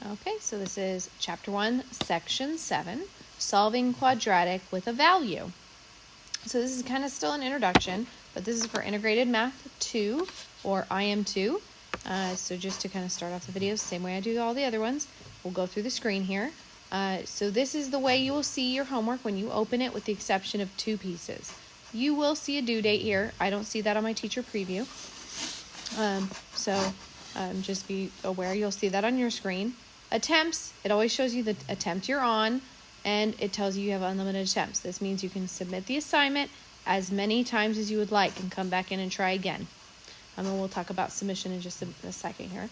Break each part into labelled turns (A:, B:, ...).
A: Okay, so this is Chapter 1, Section 7, Solving Quadratic with a Value. So this is kind of still an introduction, but this is for Integrated Math 2, or IM2. So just to kind of start off the video, same way I do all the other ones, we'll go through the screen here. So this is the way you will see your homework when you open it, with the exception of two pieces. You will see a due date here. I don't see that on my teacher preview. Just be aware, you'll see that on your screen. Attempts, it always shows you the attempt you're on, and it tells you have unlimited attempts. This means you can submit the assignment as many times as you would like and come back in and try again. And we'll talk about submission in just a second here.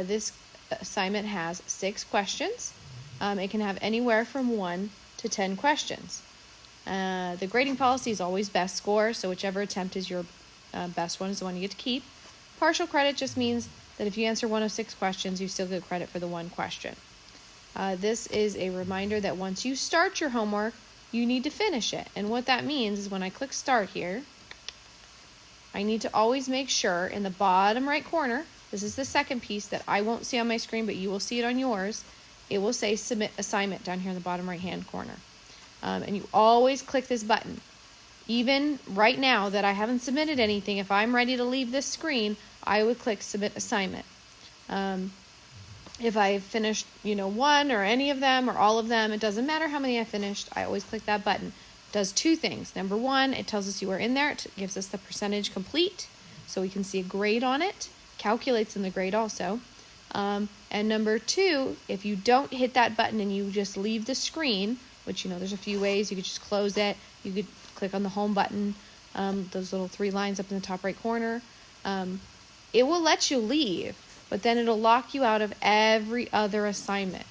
A: This assignment has 6 questions. It can have anywhere from 1 to 10 questions. The grading policy is always best score, so whichever attempt is your best one is the one you get to keep. Partial credit just means that if you answer 1 of 6 questions, you still get credit for the 1 question. This is a reminder that once you start your homework, you need to finish it. And what that means is when I click start here, I need to always make sure in the bottom right corner, this is the second piece that I won't see on my screen, but you will see it on yours. It will say submit assignment down here in the bottom right hand corner. And you always click this button. Even right now that I haven't submitted anything, if I'm ready to leave this screen, I would click submit assignment. If I finished, one or any of them or all of them, it doesn't matter how many I finished, I always click that button. It does 2 things. Number 1, it tells us you are in there. It gives us the percentage complete, so we can see a grade on it. Calculates in the grade also. And number 2, if you don't hit that button and you just leave the screen, which, there's a few ways. You could just close it. You could click on the home button, those little 3 lines up in the top right corner. It will let you leave, but then it'll lock you out of every other assignment.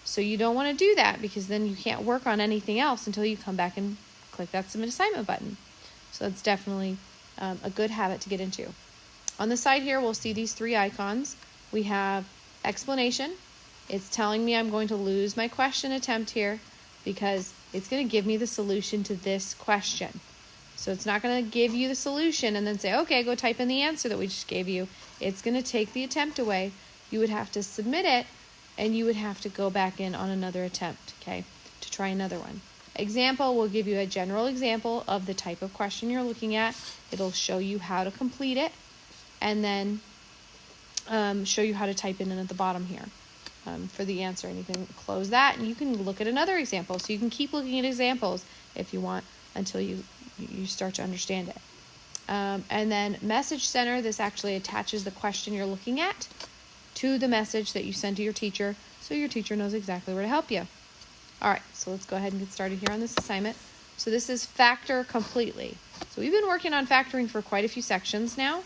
A: So you don't want to do that, because then you can't work on anything else until you come back and click that submit assignment button. So that's definitely a good habit to get into. On the side here, we'll see these 3 icons. We have explanation. It's telling me I'm going to lose my question attempt here because it's going to give me the solution to this question. So it's not going to give you the solution and then say, okay, go type in the answer that we just gave you. It's going to take the attempt away. You would have to submit it, and you would have to go back in on another attempt, okay, to try another one. Example will give you a general example of the type of question you're looking at. It'll show you how to complete it, and then show you how to type in at the bottom here for the answer. And you can close that, and you can look at another example. So you can keep looking at examples if you want until you start to understand it. And then message center, this actually attaches the question you're looking at to the message that you send to your teacher, so your teacher knows exactly where to help you. All right, so let's go ahead and get started here on this assignment. So this is factor completely. So we've been working on factoring for quite a few sections now.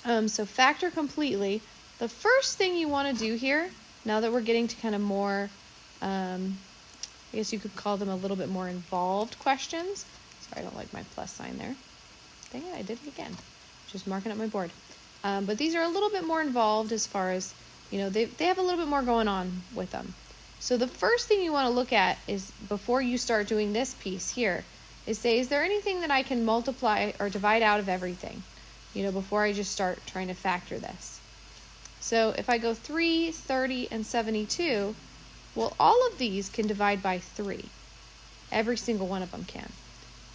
A: So factor completely, the first thing you want to do here, now that we're getting to kind of more, I guess you could call them a little bit more involved questions. Sorry, I don't like my plus sign there. Dang it, I did it again. Just marking up my board. But these are a little bit more involved as far as, they have a little bit more going on with them. So the first thing you want to look at is, before you start doing this piece here, is say, is there anything that I can multiply or divide out of everything? Before I just start trying to factor this. So if I go 3, 30, and 72, well, all of these can divide by 3. Every single one of them can.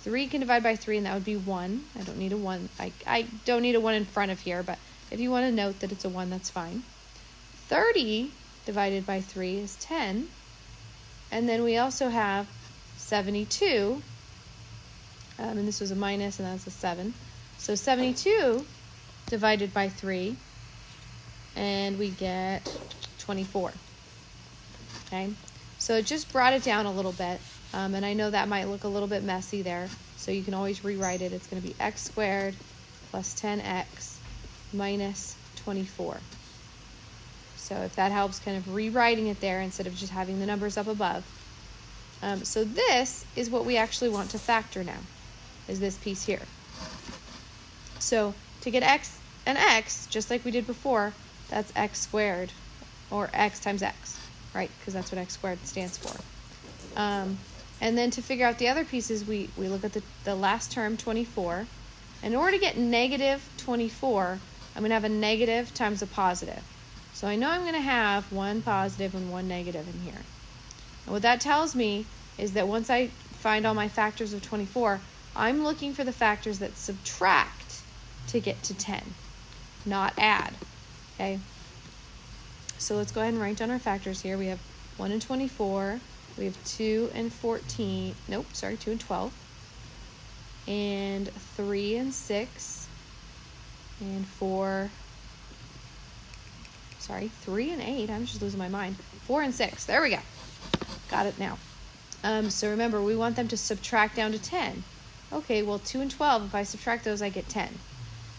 A: 3 can divide by 3, and that would be 1. I don't need a 1. I don't need a 1 in front of here, but if you want to note that it's a 1, that's fine. 30 divided by 3 is 10. And then we also have 72. And this was a minus, and that's a 7. So 72 divided by 3, and we get 24. Okay, so it just brought it down a little bit, and I know that might look a little bit messy there, so you can always rewrite it. It's going to be x squared plus 10x minus 24. So if that helps, kind of rewriting it there instead of just having the numbers up above. So this is what we actually want to factor now, is this piece here. So to get x and x, just like we did before, that's x squared, or x times x, right? Because that's what x squared stands for. And then to figure out the other pieces, we look at the last term, 24. In order to get negative 24, I'm going to have a negative times a positive. So I know I'm going to have one positive and one negative in here. And what that tells me is that once I find all my factors of 24, I'm looking for the factors that subtract to get to 10, not add. Okay? So let's go ahead and write down our factors here. We have 1 and 24. We have 2 and 14. Nope, sorry, 2 and 12. And 3 and 6. And 4. Sorry, 3 and 8. I'm just losing my mind. 4 and 6. There we go. Got it now. So remember, we want them to subtract down to 10. Okay, well, 2 and 12, if I subtract those, I get 10.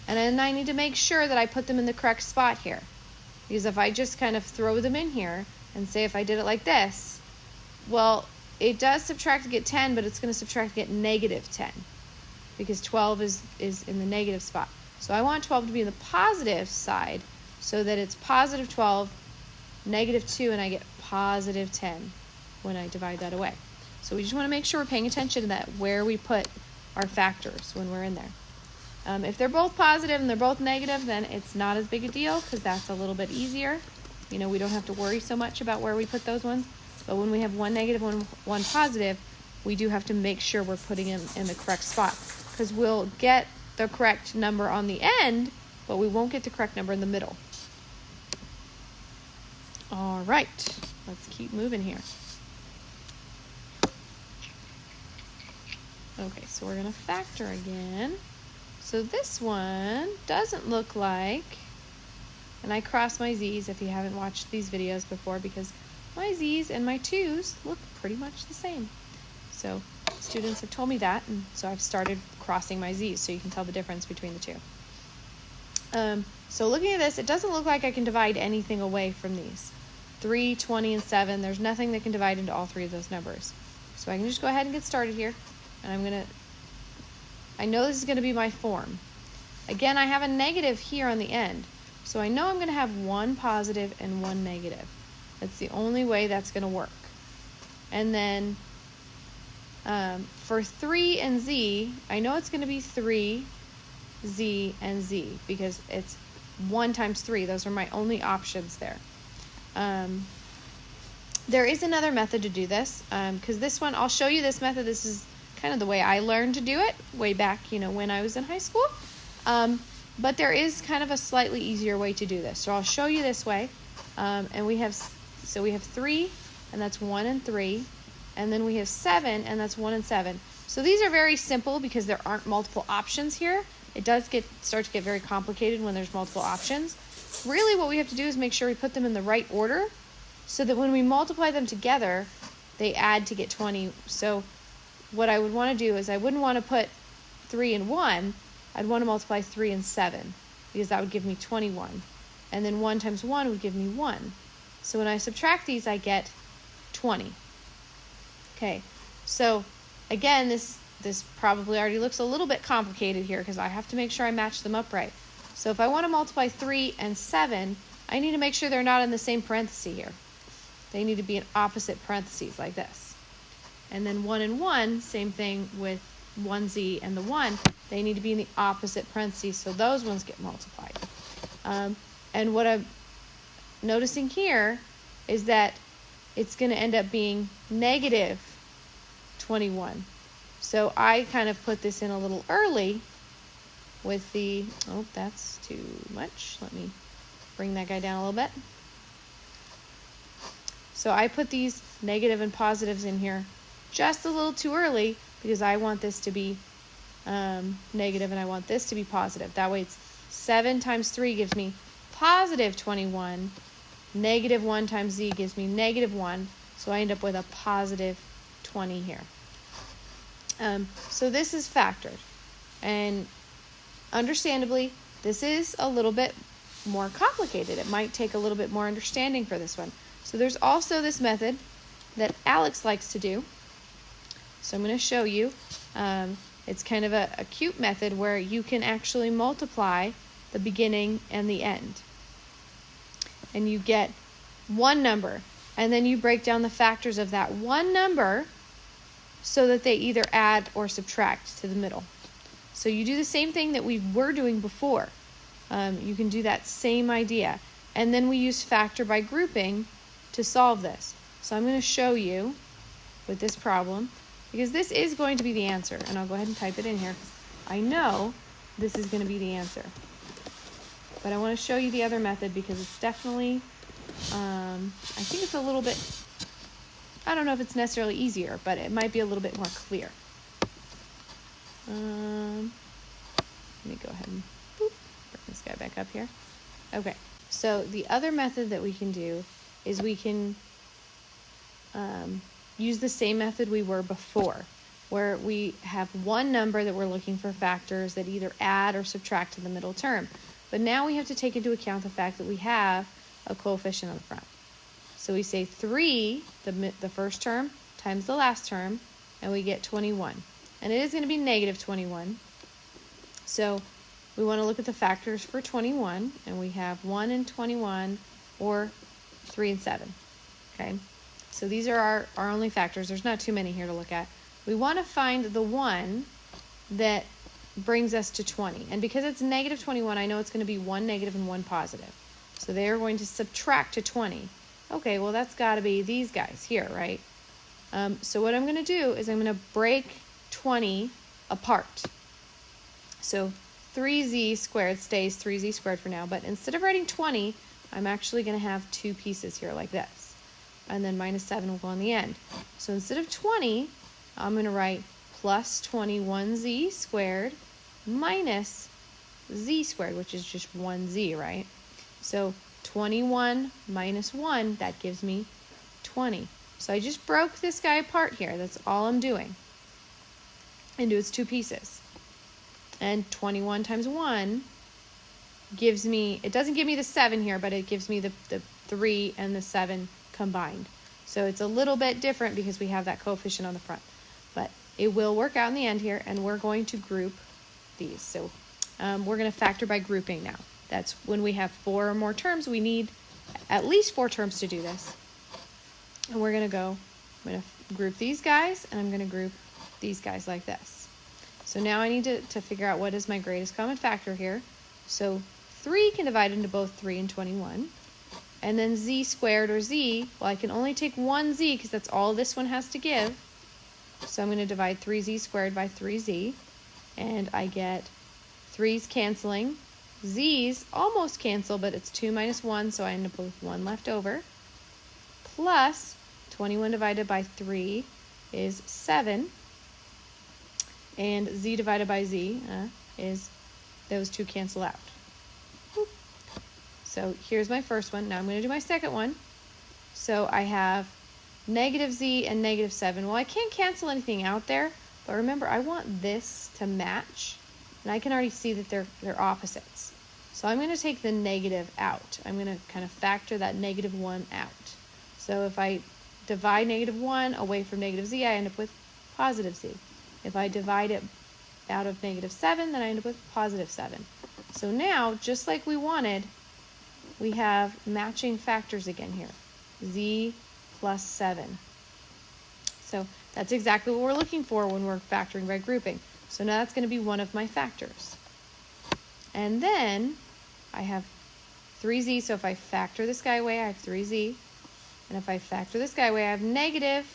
A: And then I need to make sure that I put them in the correct spot here. Because if I just kind of throw them in here and say if I did it like this, well, it does subtract to get 10, but it's going to subtract to get negative 10. Because 12 is in the negative spot. So I want 12 to be in the positive side so that it's positive 12, negative 2, and I get positive 10 when I divide that away. So we just want to make sure we're paying attention to that, where we put our factors when we're in there. If they're both positive and they're both negative, then it's not as big a deal because that's a little bit easier. You know, we don't have to worry so much about where we put those ones. But when we have one negative, one positive, we do have to make sure we're putting them in the correct spot because we'll get the correct number on the end, but we won't get the correct number in the middle. All right, let's keep moving here. Okay, so we're going to factor again. So this one doesn't look like, and I cross my Z's if you haven't watched these videos before because my Z's and my 2's look pretty much the same. So students have told me that, and so I've started crossing my Z's so you can tell the difference between the two. So looking at this, it doesn't look like I can divide anything away from these. 3, 20, and 7, there's nothing that can divide into all three of those numbers. So I can just go ahead and get started here. And I know this is going to be my form. Again, I have a negative here on the end. So I know I'm going to have one positive and one negative. That's the only way that's going to work. And then for 3 and Z, I know it's going to be 3, Z, and Z because it's 1 times 3. Those are my only options there. There is another method to do this because this one, I'll show you this method. This is kind of the way I learned to do it way back, when I was in high school. But there is kind of a slightly easier way to do this. So I'll show you this way. And we have 3, and that's 1 and 3. And then we have 7, and that's 1 and 7. So these are very simple because there aren't multiple options here. It does start to get very complicated when there's multiple options. Really what we have to do is make sure we put them in the right order so that when we multiply them together, they add to get 20. So what I would want to do is I wouldn't want to put 3 and 1. I'd want to multiply 3 and 7 because that would give me 21. And then 1 times 1 would give me 1. So when I subtract these, I get 20. Okay, so again, this probably already looks a little bit complicated here because I have to make sure I match them up right. So if I want to multiply 3 and 7, I need to make sure they're not in the same parenthesis here. They need to be in opposite parentheses like this. And then 1 and 1, same thing with 1Z and the 1, they need to be in the opposite parentheses, so those ones get multiplied. And what I'm noticing here is that it's going to end up being negative 21. So I kind of put this in a little early with the, oh, that's too much. Let me bring that guy down a little bit. So I put these negative and positives in here just a little too early because I want this to be negative and I want this to be positive. That way it's 7 times 3 gives me positive 21. Negative 1 times Z gives me negative 1. So I end up with a positive 20 here. So this is factored. And understandably, this is a little bit more complicated. It might take a little bit more understanding for this one. So there's also this method that Alex likes to do. So I'm going to show you. It's kind of a cute method where you can actually multiply the beginning and the end. And you get one number. And then you break down the factors of that one number so that they either add or subtract to the middle. So you do the same thing that we were doing before. You can do that same idea. And then we use factor by grouping to solve this. So I'm going to show you with this problem, because this is going to be the answer. And I'll go ahead and type it in here. I know this is going to be the answer. But I want to show you the other method because it's definitely, I think it's a little bit, I don't know if it's necessarily easier, but it might be a little bit more clear. Let me go ahead and bring this guy back up here. Okay, so the other method that we can do is we can use the same method we were before, where we have one number that we're looking for factors that either add or subtract to the middle term. But now we have to take into account the fact that we have a coefficient on the front. So we say 3, the first term, times the last term, and we get 21. And it is going to be negative 21. So we want to look at the factors for 21, and we have 1 and 21, or 3 and 7. Okay, so these are our only factors. There's not too many here to look at. We want to find the one that brings us to 20. And because it's negative 21, I know it's going to be 1 negative and 1 positive. So they are going to subtract to 20. Okay, well that's got to be these guys here, right? So what I'm going to do is I'm going to break 20 apart. So 3z squared stays 3z squared for now, but instead of writing 20, I'm actually going to have two pieces here like this. And then minus 7 will go on the end. So instead of 20, I'm going to write plus 21z squared minus z squared, which is just 1z, right? So 21 minus 1, that gives me 20. So I just broke this guy apart here. That's all I'm doing, into its two pieces. And 21 times 1 gives me, it doesn't give me the 7 here, but it gives me the 3 and the 7 combined. So it's a little bit different because we have that coefficient on the front. But it will work out in the end here, and we're going to group these. So we're going to factor by grouping now. That's when we have 4 or more terms. We need at least 4 terms to do this. And we're going to go, I'm going to group these guys, and I'm going to group these guys like this. So now I need to figure out what is my greatest common factor here. So 3 can divide into both 3 and 21. And then z squared, or z, well, I can only take one z because that's all this one has to give. So I'm going to divide 3z squared by 3z, and I get 3's canceling. Z's almost cancel, but it's 2 minus 1, so I end up with 1 left over. Plus 21 divided by 3 is 7. And z divided by z is, those two cancel out. So here's my first one. Now I'm going to do my second one. So I have negative z and negative 7. Well, I can't cancel anything out there, but remember, I want this to match, and I can already see that they're opposites. So I'm going to take the negative out. I'm going to kind of factor that negative 1 out. So if I divide negative 1 away from negative z, I end up with positive z. If I divide it out of negative 7, then I end up with positive 7. So now, just like we wanted, we have matching factors again here. Z plus 7. So that's exactly what we're looking for when we're factoring by grouping. So now that's going to be one of my factors. And then I have 3z, so if I factor this guy away, I have 3z. And if I factor this guy away, I have negative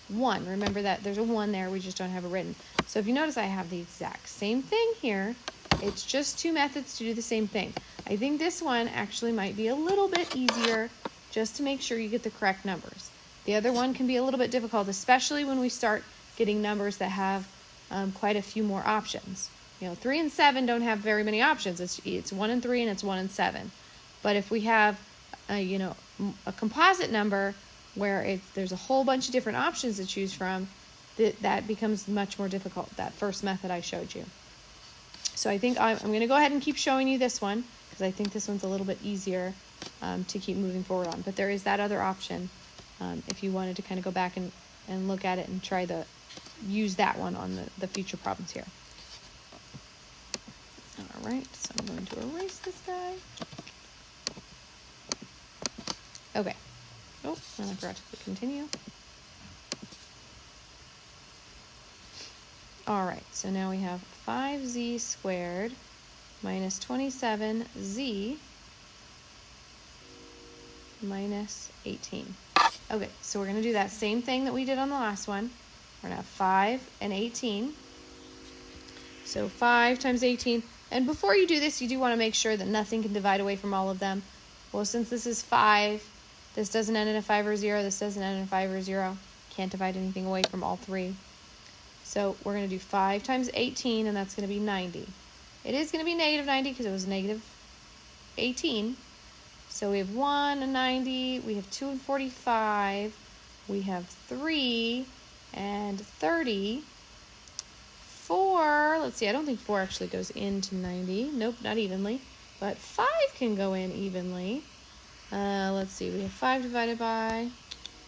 A: 1. Remember that there's a 1 there, we just don't have it written. So if you notice, I have the exact same thing here. It's just two methods to do the same thing. I think this one actually might be a little bit easier, just to make sure you get the correct numbers. The other one can be a little bit difficult, especially when we start getting numbers that have quite a few more options. You know, 3 and 7 don't have very many options. It's 1 and 3 and it's 1 and 7. But if we have, you know, a composite number where there's a whole bunch of different options to choose from, that becomes much more difficult, that first method I showed you. So I think I'm going to go ahead and keep showing you this one, because I think this one's a little bit easier to keep moving forward on. But there is that other option if you wanted to kind of go back and look at it and try to use that one on the future problems here. All right, so I'm going to erase this guy. Okay. Oh, and I forgot to click continue. All right, so now we have 5z squared minus 27z minus 18. Okay, so we're going to do that same thing that we did on the last one. We're going to have 5 and 18. So 5 times 18. And before you do this, you do want to make sure that nothing can divide away from all of them. Well, since this is 5, this doesn't end in a 5 or 0, this doesn't end in a 5 or 0. Can't divide anything away from all 3. So we're going to do 5 times 18, and that's going to be 90. It is going to be negative 90 because it was negative 18. So we have 1 and 90, we have 2 and 45, we have 3 and 30. 4, let's see, I don't think 4 actually goes into 90. Nope, not evenly. But 5 can go in evenly. Let's see, we have 5 divided by,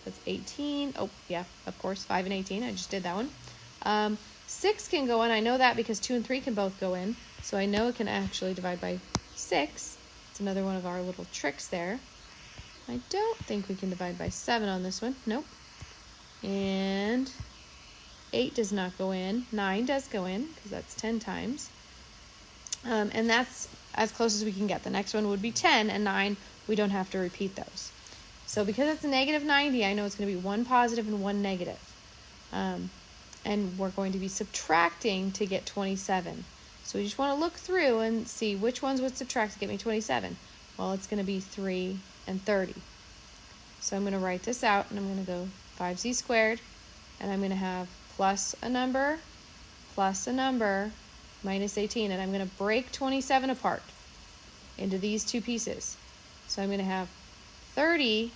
A: that's 18. Oh, yeah, of course, 5 and 18. I just did that one. 6 can go in. I know that because 2 and 3 can both go in. So I know it can actually divide by 6. It's another one of our little tricks there. I don't think we can divide by 7 on this one. Nope. And 8 does not go in. 9 does go in because that's 10 times. And that's as close as we can get. The next one would be 10 and 9. We don't have to repeat those. So because it's negative 90, I know it's going to be 1 positive and 1 negative. And we're going to be subtracting to get 27. So we just want to look through and see which ones would subtract to get me 27. Well, it's going to be 3 and 30. So I'm going to write this out, and I'm going to go 5z squared, and I'm going to have plus a number, minus 18, and I'm going to break 27 apart into these two pieces. So I'm going to have 30z,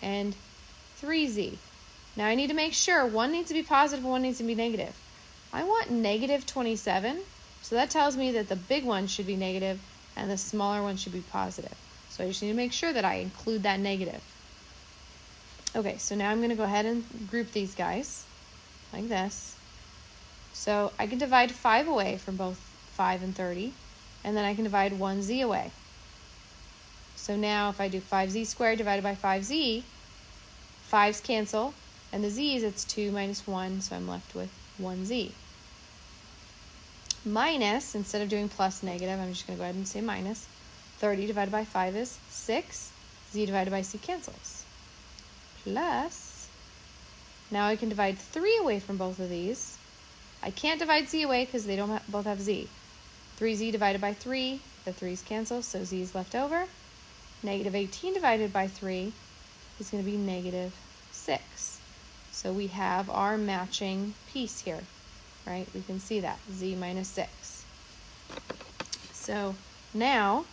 A: and 3z. Now I need to make sure one needs to be positive and one needs to be negative. I want negative 27, so that tells me that the big one should be negative and the smaller one should be positive. So I just need to make sure that I include that negative. Okay, so now I'm going to go ahead and group these guys like this. So I can divide 5 away from both 5 and 30, and then I can divide 1z away. So now if I do 5z squared divided by 5z, 5's cancel, and the z's, it's 2 minus 1, so I'm left with 1z. Minus, instead of doing plus negative, I'm just going to go ahead and say minus. 30 divided by 5 is 6. Z divided by c cancels. Plus, now I can divide 3 away from both of these. I can't divide z away because they don't both have z. 3z divided by 3, the 3's cancel, so z is left over. Negative 18 divided by 3 is going to be negative 6. So we have our matching piece here, right? We can see that, z minus 6. So now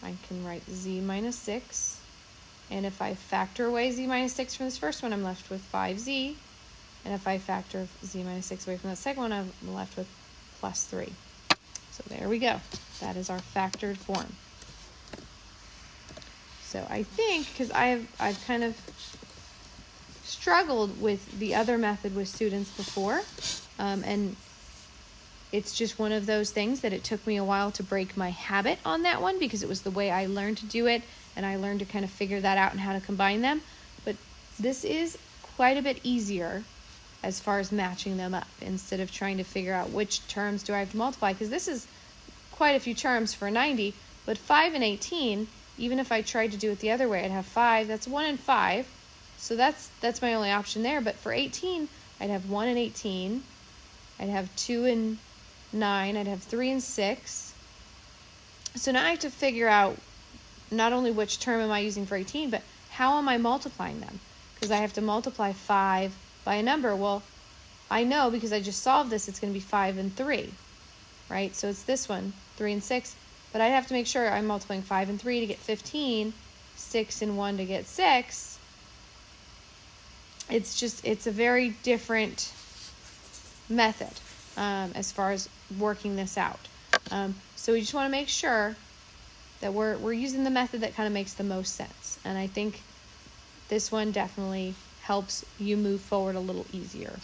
A: I can write z minus 6. And if I factor away z minus 6 from this first one, I'm left with 5z. And if I factor z minus 6 away from that second one, I'm left with plus 3. So there we go. That is our factored form. So I think, because I've kind of struggled with the other method with students before, and it's just one of those things that it took me a while to break my habit on that one because it was the way I learned to do it, and I learned to kind of figure that out and how to combine them. But this is quite a bit easier as far as matching them up instead of trying to figure out which terms do I have to multiply, because this is quite a few terms for 90, but 5 and 18, even if I tried to do it the other way, I'd have 5, that's 1 and 5, so that's my only option there. But for 18, I'd have 1 and 18, I'd have 2 and 9, I'd have 3 and 6. So now I have to figure out not only which term am I using for 18, but how am I multiplying them? Because I have to multiply 5 by a number. Well, I know because I just solved this, it's going to be 5 and 3, right? So it's this one, 3 and 6. But I'd have to make sure I'm multiplying 5 and 3 to get 15, 6 and 1 to get 6. It's a very different method as far as working this out. So we just want to make sure that we're using the method that kind of makes the most sense. And I think this one definitely helps you move forward a little easier.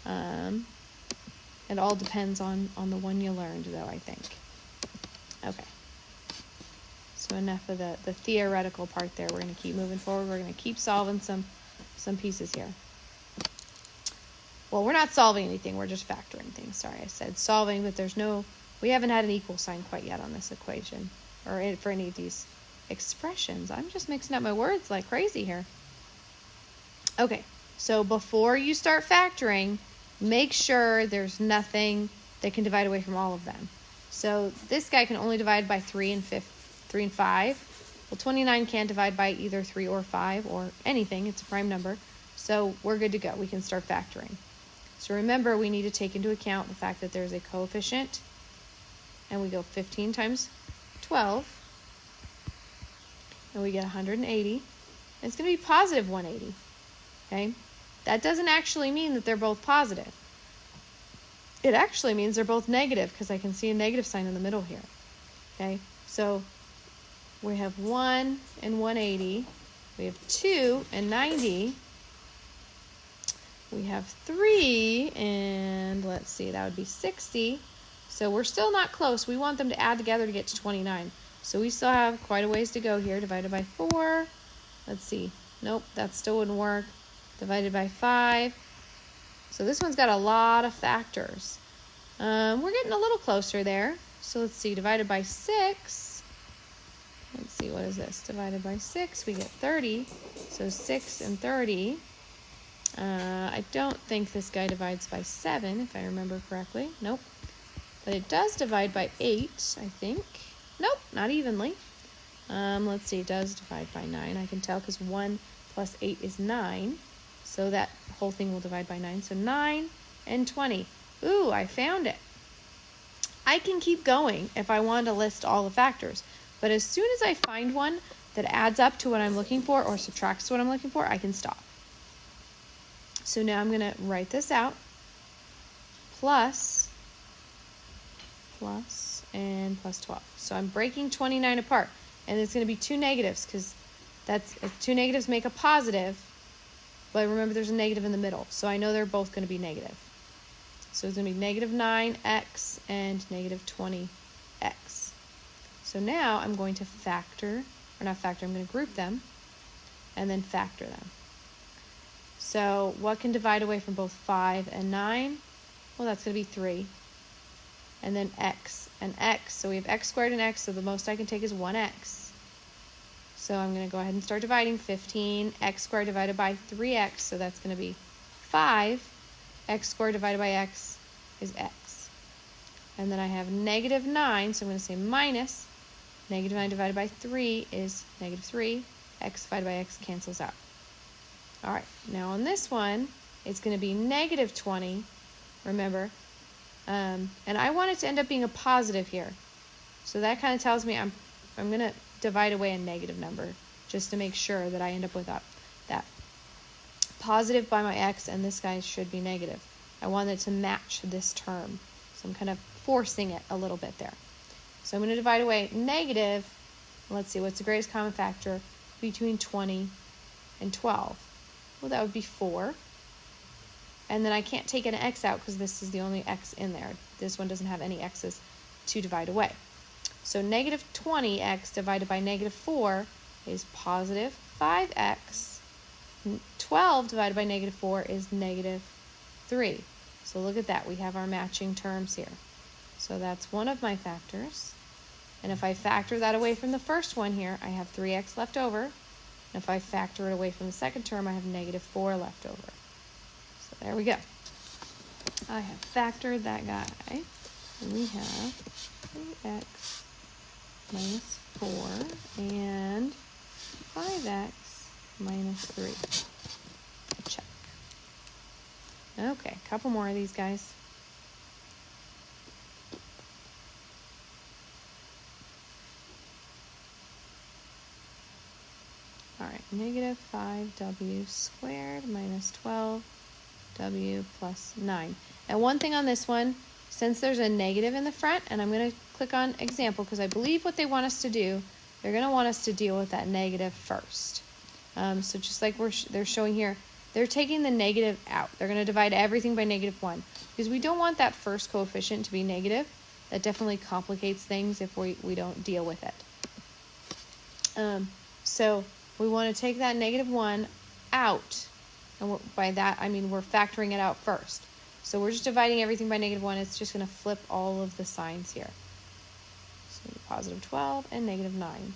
A: It all depends on the one you learned, though, I think. Okay. So enough of the theoretical part there. We're going to keep moving forward. We're going to keep solving some pieces here. Well, we're not solving anything. We're just factoring things. Sorry, I said solving, but there's no We haven't had an equal sign quite yet on this equation, or for any of these expressions. I'm just mixing up my words like crazy here. Okay, so before you start factoring, make sure there's nothing that can divide away from all of them. So this guy can only divide by 3 and 5. Well, 29 can't divide by either 3 or 5 or anything. It's a prime number. So we're good to go. We can start factoring. So remember, we need to take into account the fact that there's a coefficient, and we go 15 times 12, and we get 180. It's going to be positive 180. Okay? That doesn't actually mean that they're both positive. It actually means they're both negative, because I can see a negative sign in the middle here. Okay? So we have 1 and 180. We have 2 and 90. We have 3 and, let's see, that would be 60. So we're still not close. We want them to add together to get to 29. So we still have quite a ways to go here. Divided by 4. Let's see. Nope, that still wouldn't work. Divided by 5. So this one's got a lot of factors. We're getting a little closer there. So let's see, divided by 6. Let's see, what is this? Divided by 6, we get 30. So 6 and 30. I don't think this guy divides by 7, if I remember correctly. Nope. But it does divide by 8, I think. Nope, not evenly. Let's see, it does divide by 9. I can tell because 1 plus 8 is 9. So that whole thing will divide by 9. So 9 and 20. Ooh, I found it. I can keep going if I want to list all the factors. But as soon as I find one that adds up to what I'm looking for or subtracts what I'm looking for, I can stop. So now I'm going to write this out. Plus, and plus 12. So I'm breaking 29 apart. And it's going to be two negatives, because two negatives make a positive. But remember, there's a negative in the middle. So I know they're both going to be negative. So it's going to be negative 9x and negative 20x. So now I'm going to factor, or not factor, I'm going to group them and then factor them. So what can divide away from both 5 and 9? Well, that's going to be 3. And then x and x. So we have x squared and x, so the most I can take is 1x. So I'm going to go ahead and start dividing. 15, x squared divided by 3x, so that's going to be 5. X squared divided by x is x. And then I have negative 9, so I'm going to say minus. Negative 9 divided by 3 is negative 3. X divided by x cancels out. All right, now on this one, it's going to be negative 20, remember. And I want it to end up being a positive here. So that kind of tells me I'm going to divide away a negative number just to make sure that I end up with that positive by my x, and this guy should be negative. I want it to match this term. So I'm kind of forcing it a little bit there. So I'm going to divide away negative. Let's see, what's the greatest common factor between 20 and 12? Well, that would be 4. And then I can't take an x out because this is the only x in there. This one doesn't have any x's to divide away. So negative 20x divided by negative 4 is positive 5x. 12 divided by negative 4 is negative 3. So look at that. We have our matching terms here. So that's one of my factors. And if I factor that away from the first one here, I have 3x left over. And if I factor it away from the second term, I have negative 4 left over. So there we go. I have factored that guy. And we have 3x minus 4 and 5x minus 3. Check. Okay, a couple more of these guys. All right, negative 5w squared minus 12w plus 9. Now one thing on this one, since there's a negative in the front, and I'm going to click on example because I believe what they want us to do, they're going to want us to deal with that negative first. So just like they're showing here, they're taking the negative out. They're going to divide everything by negative 1 because we don't want that first coefficient to be negative. That definitely complicates things if we don't deal with it. So we want to take that negative 1 out. And by that, I mean we're factoring it out first. So we're just dividing everything by -1. It's just going to flip all of the signs here. So positive 12 and -9.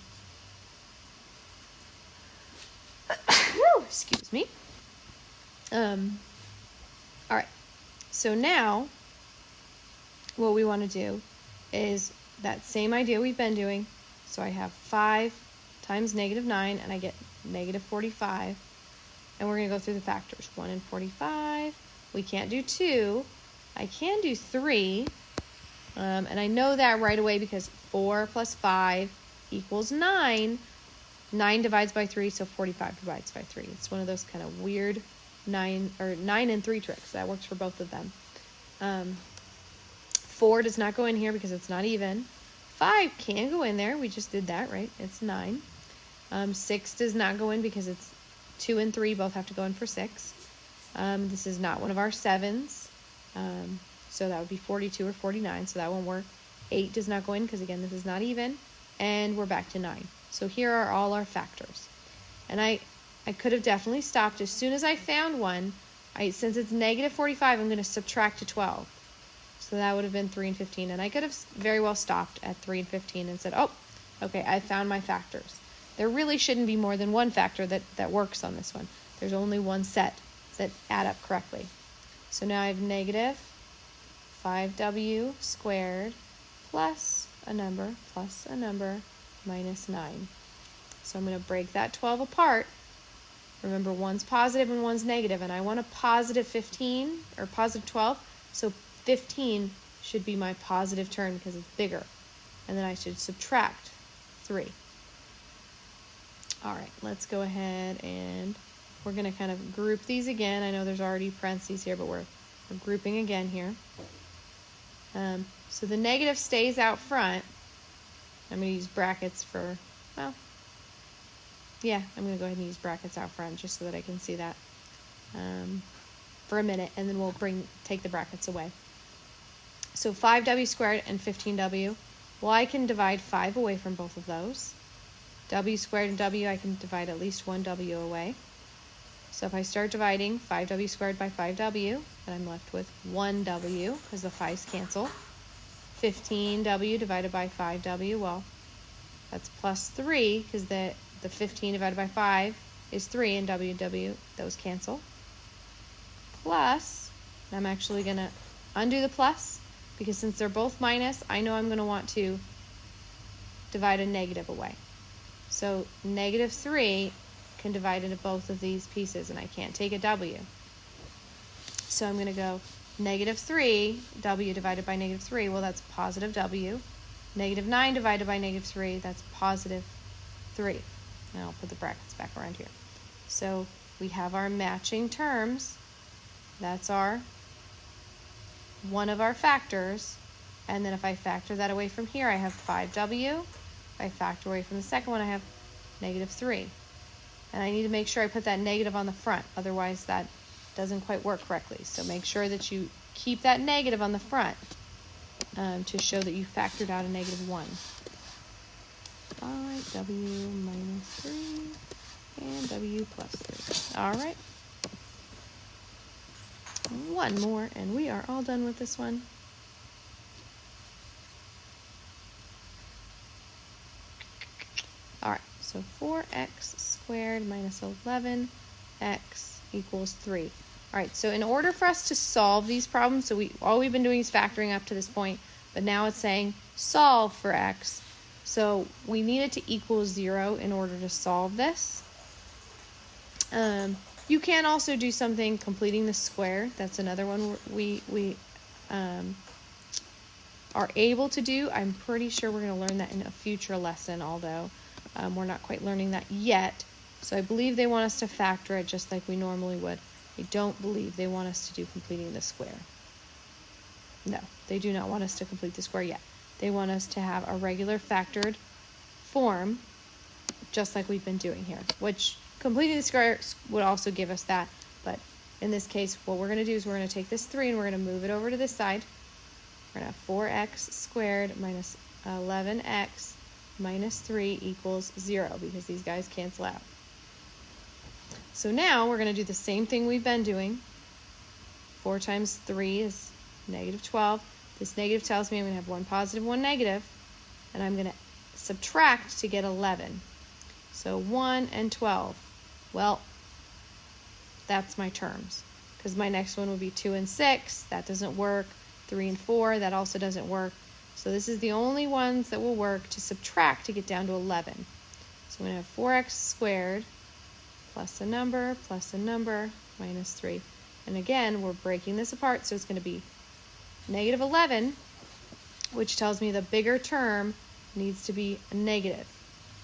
A: Excuse me. All right. So now what we want to do is that same idea we've been doing. So I have 5 times -9, and I get -45. And we're going to go through the factors. 1 and 45. We can't do 2. I can do 3. And I know that right away because 4 plus 5 equals 9. 9 divides by 3, so 45 divides by 3. It's one of those kind of weird 9 and 3 tricks. That works for both of them. 4 does not go in here because it's not even. 5 can go in there. We just did that, right? It's 9. 6 does not go in because it's 2 and 3 both have to go in for 6. This is not one of our 7s. So that would be 42 or 49, so that won't work. 8 does not go in because, again, this is not even. And we're back to 9. So here are all our factors. And I could have definitely stopped as soon as I found one. Since it's -45, I'm going to subtract to 12. So that would have been 3 and 15. And I could have very well stopped at 3 and 15 and said, oh, okay, I found my factors. There really shouldn't be more than one factor that works on this one. There's only one set that add up correctly. So now I have negative 5w squared plus a number minus 9. So I'm going to break that 12 apart. Remember, one's positive and one's negative, and I want a positive 15 or positive 12. So 15 should be my positive term because it's bigger. And then I should subtract 3. All right, let's go ahead and we're going to kind of group these again. I know there's already parentheses here, but we're grouping again here. So the negative stays out front. I'm going to use brackets for, well, yeah, I'm going to go ahead and use brackets out front just so that I can see that for a minute, and then we'll take the brackets away. So 5w squared and 15w. Well, I can divide 5 away from both of those. W squared and w, I can divide at least one w away. So if I start dividing 5w squared by 5w, then I'm left with 1w because the 5's cancel. 15w divided by 5w, well, that's plus 3 because the 15 divided by 5 is 3, and w, those cancel. Plus, I'm actually going to undo the plus because since they're both minus, I know I'm going to want to divide a negative away. So negative 3 can divide into both of these pieces, and I can't take a w. So I'm going to go negative 3, w divided by negative 3, well, that's positive w. Negative 9 divided by negative 3, that's positive 3. And I'll put the brackets back around here. So we have our matching terms. That's one of our factors. And then if I factor that away from here, I have 5w. If I factor away from the second one, I have negative 3. And I need to make sure I put that negative on the front. Otherwise, that doesn't quite work correctly. So make sure that you keep that negative on the front to show that you factored out a -1. 5w minus 3 and w plus 3. All right. One more, and we are all done with this one. All right, so 4x squared minus 11x equals 3. All right, so in order for us to solve these problems, so all we've been doing is factoring up to this point, but now it's saying solve for x. So we need it to equal 0 in order to solve this. You can also do something completing the square. That's another one we are able to do. I'm pretty sure we're going to learn that in a future lesson, although we're not quite learning that yet. So I believe they want us to factor it just like we normally would. I don't believe they want us to do completing the square. No, they do not want us to complete the square yet. They want us to have a regular factored form, just like we've been doing here, which completing the square would also give us that. But in this case, what we're going to do is we're going to take this 3 and we're going to move it over to this side. We're going to have 4x squared minus 11x minus 3 equals 0 because these guys cancel out. So now we're going to do the same thing we've been doing. 4 times 3 is negative 12. This negative tells me I'm going to have one positive, one negative, and I'm going to subtract to get 11. So 1 and 12. Well, that's my terms, because my next one would be 2 and 6. That doesn't work. 3 and 4, that also doesn't work. So this is the only ones that will work to subtract to get down to 11. So I'm going to have 4x squared plus a number, minus 3. And again, we're breaking this apart, so it's going to be negative 11, which tells me the bigger term needs to be a negative.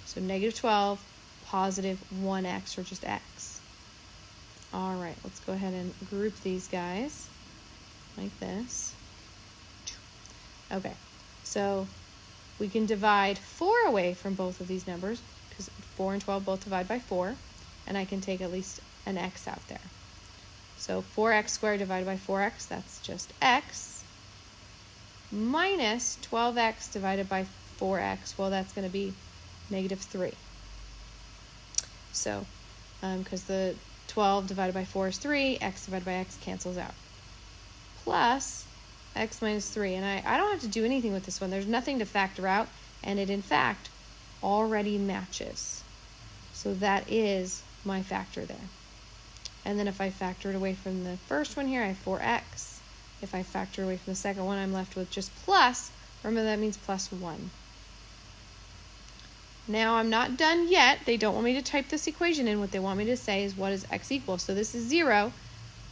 A: So negative 12, positive 1x, or just x. All right, let's go ahead and group these guys like this. Okay, so we can divide 4 away from both of these numbers, because 4 and 12 both divide by 4, and I can take at least an x out there. So 4x squared divided by 4x, that's just x, minus 12x divided by 4x, well, that's going to be negative 3. So, because the 12 divided by 4 is 3, x divided by x cancels out. Plus x minus 3, and I don't have to do anything with this one. There's nothing to factor out, and it in fact already matches. So that is my factor there. And then if I factor it away from the first one here, I have 4x. If I factor away from the second one, I'm left with just plus. Remember, that means plus 1. Now I'm not done yet. They don't want me to type this equation in. What they want me to say is, what is x equal? So this is 0.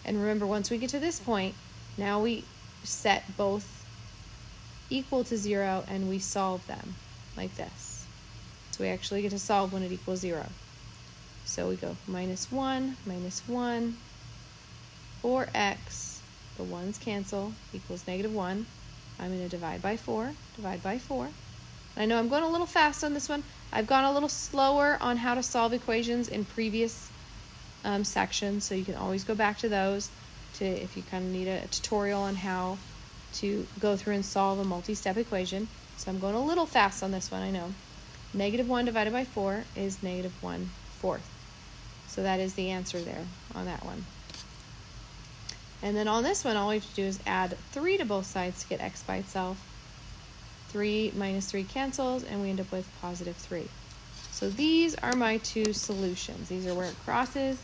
A: And remember, once we get to this point, now we set both equal to 0 and we solve them like this. So we actually get to solve when it equals 0. So we go minus 1, 4x, the 1's cancel, equals negative 1. I'm going to divide by 4. I know I'm going a little fast on this one. I've gone a little slower on how to solve equations in previous sections, so you can always go back to those if you kind of need a tutorial on how to go through and solve a multi-step equation. So I'm going a little fast on this one, I know. Negative 1 divided by 4 is negative 1/4. So that is the answer there on that one. And then on this one, all we have to do is add 3 to both sides to get x by itself. 3 minus 3 cancels, and we end up with positive 3. So these are my two solutions. These are where it crosses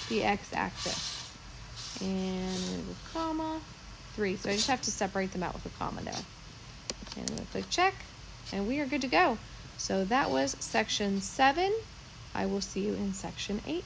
A: the x-axis. And I'm going to go comma, 3. So I just have to separate them out with a comma now. And I'm going to click check, and we are good to go. So that was section 7. I will see you in section 8.